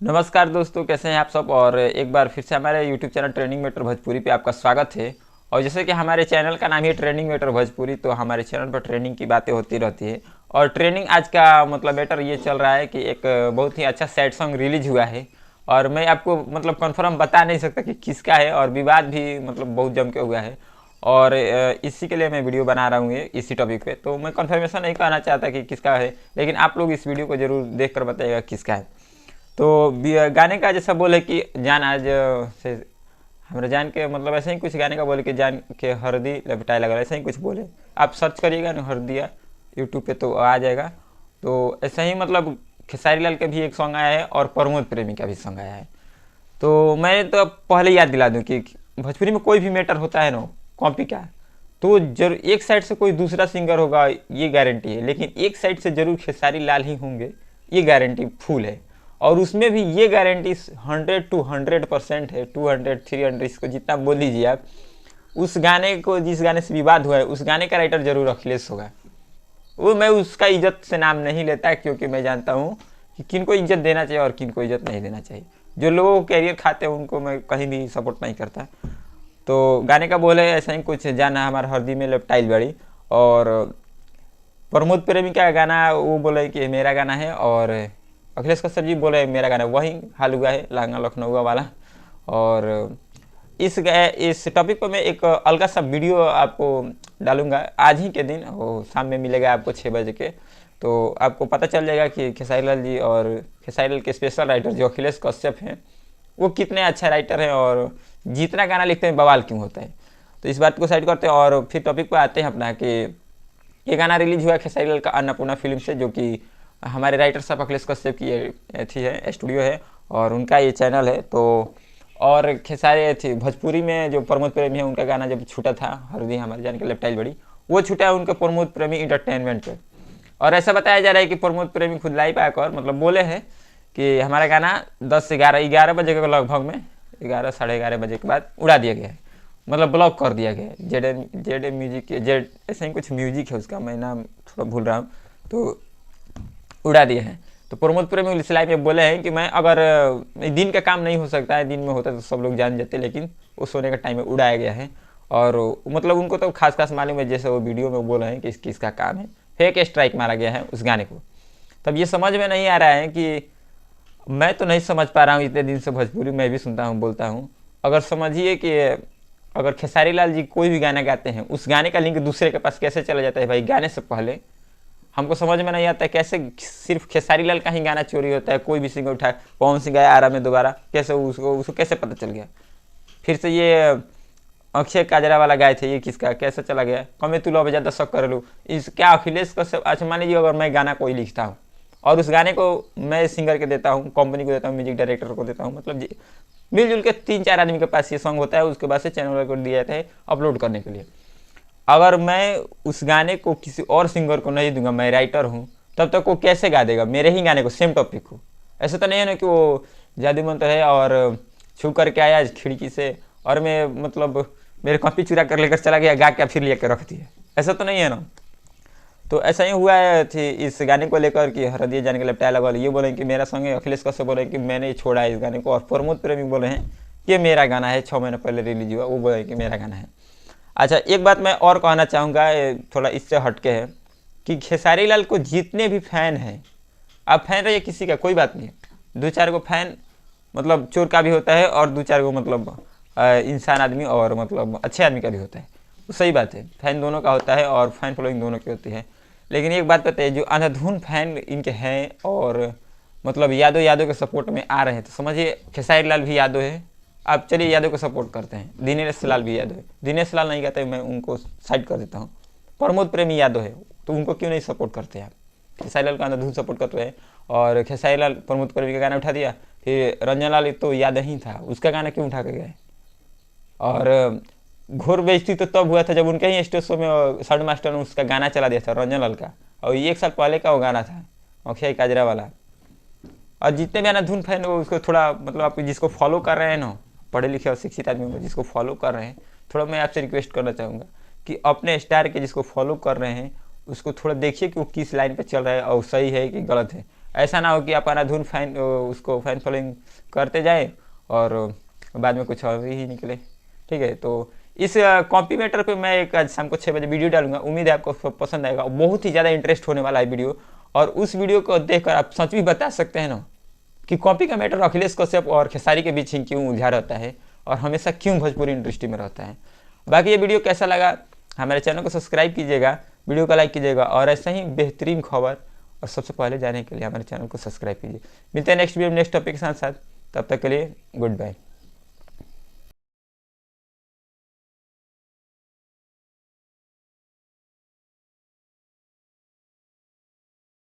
नमस्कार दोस्तों, कैसे हैं आप सब। और एक बार फिर से हमारे YouTube channel training matter Bhojpuri पे आपका स्वागत है। और जैसे कि हमारे चैनल का नाम है ट्रेनिंग मेटर भोजपुरी, तो हमारे चैनल पर ट्रेनिंग की बातें होती रहती है। और ट्रेनिंग आज का मैटर ये चल रहा है कि एक बहुत ही अच्छा सैड सॉन्ग रिलीज हुआ है। और मैं आपको कंफर्म बता नहीं सकता कि किसका है, और विवाद भी बहुत जम के हुआ है। और इसी के लिए मैं वीडियो बना रहा हूँ ये इसी टॉपिक पे। तो मैं कंफर्मेशन नहीं कहना चाहता कि किसका है, लेकिन आप लोग इस वीडियो को जरूर देख कर बताइएगा किसका है। तो गाने का जैसा बोले कि जान आज से हमारे जान के ऐसे ही कुछ गाने का बोले कि जान के हरदी लपटाए लगा, ऐसा ही कुछ बोले। आप सर्च करिएगा ना हरदिया यूट्यूब पे तो आ जाएगा। तो ऐसा ही खेसारी लाल का भी एक सॉन्ग आया है और प्रमोद प्रेमी का भी सॉन्ग आया है। तो मैं तो पहले याद दिला दूं कि भोजपुरी में कोई भी मैटर होता है ना कॉपी का, तो जरूर एक साइड से कोई दूसरा सिंगर होगा ये गारंटी है, लेकिन एक साइड से जरूर खेसारी लाल ही होंगे, ये गारंटी फुल है। और उसमें भी ये गारंटी 100 to 100% है, 200 300 इसको जितना बोल लीजिए आप। उस गाने को, जिस गाने से विवाद हुआ है, उस गाने का राइटर जरूर अखिलेश होगा। वो मैं उसका इज्जत से नाम नहीं लेता, क्योंकि मैं जानता हूँ कि किन को इज्जत देना चाहिए और किन को इज्जत नहीं देना चाहिए। जो लोगों को कैरियर खाते हैं उनको मैं कहीं भी सपोर्ट नहीं करता। तो गाने का बोले ऐसा ही कुछ, जाना हमारा हरदी में लपटाइल बड़ी। और प्रमोद प्रेमी का गाना वो बोले कि मेरा गाना है, और अखिलेश कश्यप जी बोले मेरा गाना, वही हाल हुआ है लांगा लखनऊ वाला। और इस टॉपिक पर मैं एक अलग सा वीडियो आपको डालूंगा आज ही के दिन, वो शाम में मिलेगा आपको 6 बजे के। तो आपको पता चल जाएगा कि खेसारी लाल जी और खेसारी लाल के स्पेशल राइटर जो अखिलेश कश्यप हैं वो कितने अच्छा राइटर हैं, और जितना गाना लिखते हैं बवाल क्यों होता है। तो इस बात को साइड करते हैं और फिर टॉपिक पर आते हैं अपना कि ये गाना रिलीज हुआ खेसारी लाल का अन्नपूर्णा फिल्म से, जो कि हमारे राइटर साहब अखिलेश कश्यप की थी है स्टूडियो है और उनका ये चैनल है। तो और खेसारी थी भोजपुरी में जो प्रमोद प्रेमी है, उनका गाना जब छूटा था हरदी हमारे जान के लपटाइल बड़ी, वो छूटा है उनका प्रमोद प्रेमी इंटरटेनमेंट पे। और ऐसा बताया जा रहा है कि प्रमोद प्रेमी खुद लाइव आकर बोले हैं कि हमारा गाना 10 से 11 बजे के लगभग में 11 साढ़े 11 बजे के बाद उड़ा दिया गया है, ब्लॉक कर दिया गया है। जेड म्यूजिक, जेड ऐसा ही कुछ म्यूजिक है उसका, मैं नाम थोड़ा भूल रहा हूँ, तो उड़ा दिए हैं। तो प्रमोद प्रेमी इस लाइव में बोले हैं कि मैं अगर दिन का काम नहीं हो सकता है, दिन में होता तो सब लोग जान जाते, लेकिन वो सोने का टाइम में उड़ाया गया है। और उनको तो खास मालूम है, जैसे वो वीडियो में बोल रहे हैं कि किसका काम है, फेक स्ट्राइक मारा गया है उस गाने को। तब ये समझ में नहीं आ रहा है कि मैं तो नहीं समझ पा रहा हूँ, इतने दिन से भोजपुरी मैं भी सुनता हूँ बोलता हूँ। अगर समझिए कि अगर खेसारी लाल जी कोई भी गाना गाते हैं, उस गाने का लिंक दूसरे के पास कैसे चला जाता है भाई गाने से पहले, हमको समझ में नहीं आता है। कैसे सिर्फ खेसारी लाल का ही गाना चोरी होता है, कोई भी सिंगर उठाए पवन सिंह गाया आरा में दोबारा, कैसे उसको कैसे पता चल गया। फिर से ये अक्षय काजरा वाला गाए थे, ये किसका कैसे चला गया। कमे तू लो ज्यादा शक कर लूँ, इस क्या अखिलेश का सब। अच्छा मान लीजिए अगर मैं गाना कोई लिखता हूँ और उस गाने को मैं सिंगर के देता हूँ, कंपनी को देता हूँ, म्यूजिक डायरेक्टर को देता हूँ, मिलजुल के 3-4 आदमी के पास ये सॉन्ग होता है, उसके बाद से चैनल को दिया जाता है अपलोड करने के लिए। अगर मैं उस गाने को किसी और सिंगर को नहीं दूंगा, मैं राइटर हूँ, तब तक वो कैसे गा देगा मेरे ही गाने को, सेम टॉपिक को। ऐसा तो नहीं है ना कि वो जादू मंत्र है और छू करके आया खिड़की से और मैं मेरे कॉपी चुरा कर लेकर चला गया, गा के फिर लेकर रख दिया, ऐसा तो नहीं है ना। तो ऐसा ही हुआ है थी इस गाने को लेकर कि हरदिया जाने के लपटाया लगा, ये बोले कि मेरा सॉन्ग है, अखिलेश कश्यप बोले कि मैंने छोड़ा है इस गाने को, और प्रमोद प्रेमी बोले हैं कि मेरा गाना है, 6 महीने पहले रिलीज हुआ, वो बोले कि मेरा गाना है। अच्छा एक बात मैं और कहना चाहूँगा, थोड़ा इससे हटके है कि खेसारी लाल को जितने भी फैन हैं, आप फैन रहिए किसी का कोई बात नहीं है, 2-4 को फैन चोर का भी होता है, और 2-4 को इंसान आदमी और अच्छे आदमी का भी होता है, तो सही बात है, फैन दोनों का होता है और फैन फॉलोइंग दोनों की होती है। लेकिन एक बात पता है, जो अंधाधुन फैन इनके हैं और यादव के सपोर्ट में आ रहे हैं, तो समझिए खेसारी लाल भी यादव है। आप चलिए यादव को सपोर्ट करते हैं, दिनेश लाल भी यादव है, दिनेश लाल नहीं कहते, मैं उनको साइड कर देता हूँ। प्रमोद प्रेमी यादव है, तो उनको क्यों नहीं सपोर्ट करते आप। खेसारी लाल का अंधाधुन सपोर्ट करते हैं, और खेसारी लाल प्रमोद प्रेमी का गाना उठा दिया, फिर रंजन लाल तो याद ही था, उसका गाना क्यों उठा के गए। और घोर बेइज्जती तो तब हुआ था जब उनके ही स्टेज शो में साउंड मास्टर ने उसका गाना चला दिया था रंजन लाल का, और ये 1 साल पहले का वो गाना था अक्षय काजरा वाला। और जितने भी अंधाधुन फैन हो उसको थोड़ा आप जिसको फॉलो कर रहे हैं ना, पढ़े लिखे और शिक्षित आदमी को जिसको फॉलो कर रहे हैं, थोड़ा मैं आपसे रिक्वेस्ट करना चाहूँगा कि अपने स्टार के जिसको फॉलो कर रहे हैं उसको थोड़ा देखिए कि वो किस लाइन पे चल रहा है और सही है कि गलत है। ऐसा ना हो कि आप अनाधुन फैन उसको फैन फॉलोइंग करते जाएं और बाद में कुछ और ही निकले। ठीक है, तो इस कॉपी मैटर पे मैं एक आज शाम को 6 बजे वीडियो डालूंगा, उम्मीद है आपको पसंद आएगा। बहुत ही ज़्यादा इंटरेस्ट होने वाला है वीडियो, और उस वीडियो को देखकर आप सच भी बता सकते हैं ना कि कॉपी का मैटर अखिलेश कश्यप और खेसारी के बीच ही क्यों उलझा रहता है और हमेशा क्यों भोजपुरी इंडस्ट्री में रहता है। बाकी ये वीडियो कैसा लगा, हमारे चैनल को सब्सक्राइब कीजिएगा, वीडियो को लाइक कीजिएगा, और ऐसा ही बेहतरीन खबर और सबसे पहले जाने के लिए हमारे चैनल को सब्सक्राइब कीजिए। मिलते हैं नेक्स्ट वीडियो नेक्स्ट टॉपिक के साथ। तब तक के लिए गुड बाय।